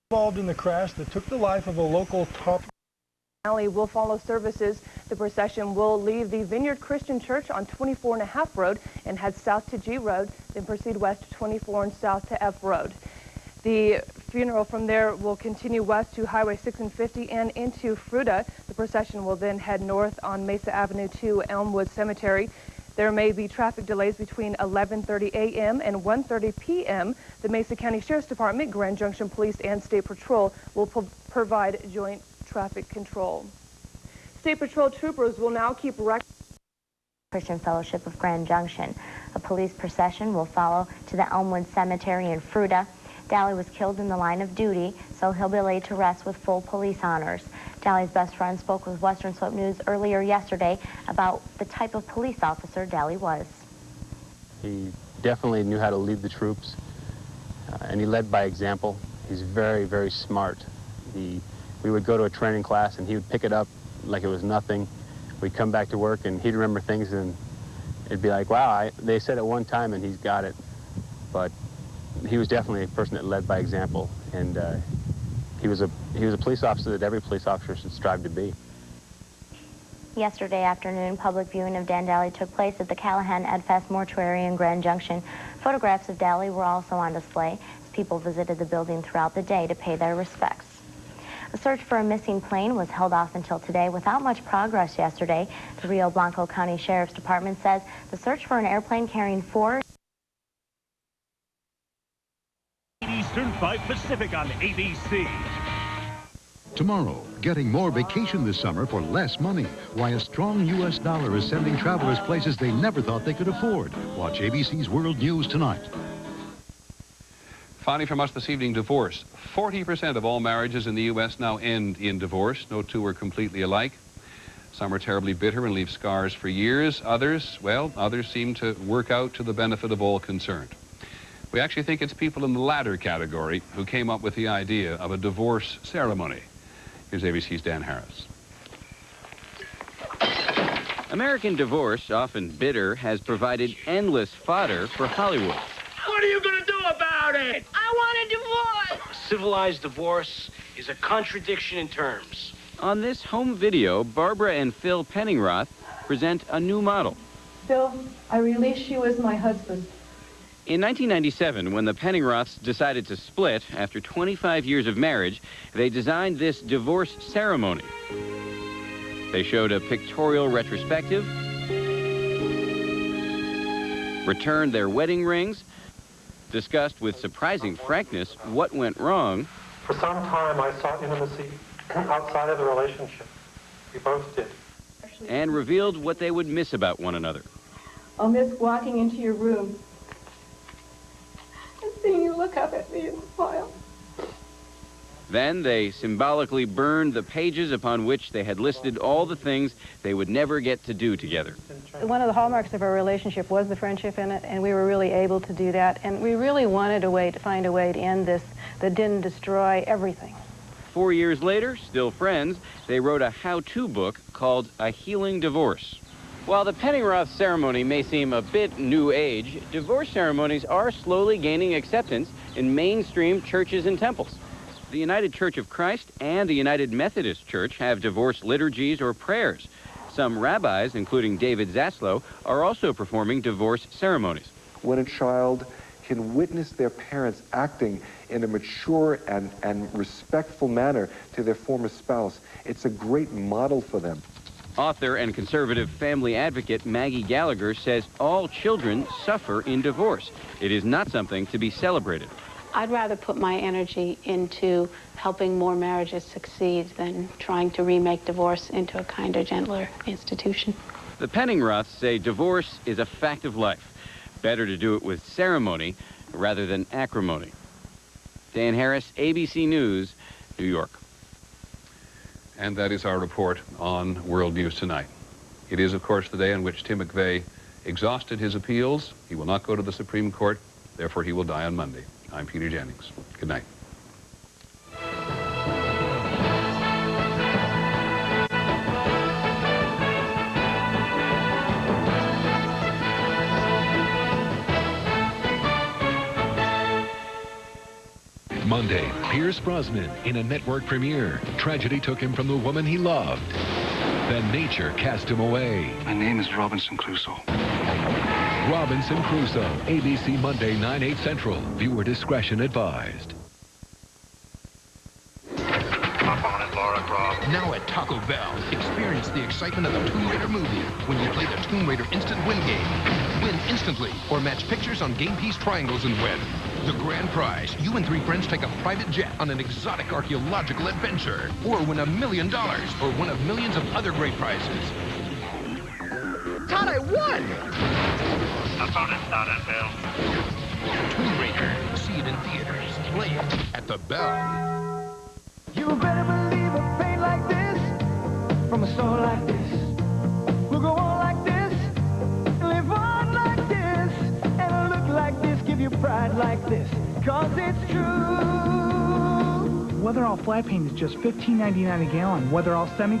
Involved in the crash that took the life of a local top. Dalley will follow services. The procession will leave the Vineyard Christian Church on 24.5 Road and head south to G Road, then proceed west to 24 and south to F Road. The funeral from there will continue west to Highway 6 and 50 and into Fruta. The procession will then head north on Mesa Avenue to Elmwood Cemetery. There may be traffic delays between 11:30 a.m. and 1:30 p.m. The Mesa County Sheriff's Department, Grand Junction Police, and State Patrol will provide joint traffic control. State Patrol troopers will now keep Christian Fellowship of Grand Junction. A police procession will follow to the Elmwood Cemetery in Fruta. Dalley was killed in the line of duty, so he'll be laid to rest with full police honors. Dalley's best friend spoke with Western Slope News earlier yesterday about the type of police officer Dalley was. He definitely knew how to lead the troops, and he led by example. He's very, very smart. We would go to a training class, and he would pick it up like it was nothing. We'd come back to work, and he'd remember things, and it'd be like, wow, they said it one time, and he's got it. But he was definitely a person that led by example, and he was a police officer that every police officer should strive to be. Yesterday afternoon, public viewing of Dan Dalley took place at the Callahan Edfest Mortuary in Grand Junction. Photographs of Dalley were also on display as people visited the building throughout the day to pay their respects. A search for a missing plane was held off until today without much progress yesterday. The Rio Blanco County Sheriff's Department says the search for an airplane carrying 4 Eastern 5 Pacific on ABC. Tomorrow, getting more vacation this summer for less money. Why a strong U.S. dollar is sending travelers places they never thought they could afford. Watch ABC's World News tonight. Finally from us this evening, divorce. 40% of all marriages in the U.S. now end in divorce. No two are completely alike. Some are terribly bitter and leave scars for years. Others seem to work out to the benefit of all concerned. We actually think it's people in the latter category who came up with the idea of a divorce ceremony. Here's ABC's Dan Harris. American divorce, often bitter, has provided endless fodder for Hollywood. What are you going to do about it? I want a divorce. Civilized divorce is a contradiction in terms. On this home video, Barbara and Phil Penningroth present a new model. Phil, I release you as my husband. In 1997, when the Penningroths decided to split after 25 years of marriage, they designed this divorce ceremony. They showed a pictorial retrospective, returned their wedding rings, discussed with surprising frankness what went wrong. For some time, I sought intimacy outside of the relationship. We both did. And revealed what they would miss about one another. I'll miss walking into your room and seeing you look up at me and smile. Then they symbolically burned the pages upon which they had listed all the things they would never get to do together. One of the hallmarks of our relationship was the friendship in it, and we were really able to do that. And we really wanted a way to find a way to end this that didn't destroy everything. 4 years later, still friends, they wrote a how-to book called A Healing Divorce. While the Penningroth ceremony may seem a bit new age, divorce ceremonies are slowly gaining acceptance in mainstream churches and temples. The United Church of Christ and the United Methodist Church have divorce liturgies or prayers. Some rabbis, including David Zaslow, are also performing divorce ceremonies. When a child can witness their parents acting in a mature and respectful manner to their former spouse, it's a great model for them. Author and conservative family advocate Maggie Gallagher says all children suffer in divorce. It is not something to be celebrated. I'd rather put my energy into helping more marriages succeed than trying to remake divorce into a kinder, gentler institution. The Penningroths say divorce is a fact of life. Better to do it with ceremony rather than acrimony. Dan Harris, ABC News, New York. And that is our report on World News Tonight. It is, of course, the day on which Tim McVeigh exhausted his appeals. He will not go to the Supreme Court, therefore he will die on Monday. I'm Peter Jennings. Good night. Monday, Pierce Brosnan in a network premiere. Tragedy took him from the woman he loved. Then nature cast him away. My name is Robinson Crusoe. Robinson Crusoe, ABC Monday, 9/8 Central. Viewer discretion advised. Now at Taco Bell, experience the excitement of the Tomb Raider movie when you play the Tomb Raider Instant Win game. Win instantly or match pictures on game piece triangles and win. The grand prize, you and 3 friends take a private jet on an exotic archaeological adventure. Or win $1 million or one of millions of other great prizes. Todd, I won! I found it, Todd, Bell. Tomb Raider. See it in theaters. Play it at the Bell. You better believe a pain like this, from a soul like this, will go on like this, live on like this, and a look like this, give you pride like this, 'cause it's true. Weatherall flat paint is just $15.99 a gallon. Weatherall semi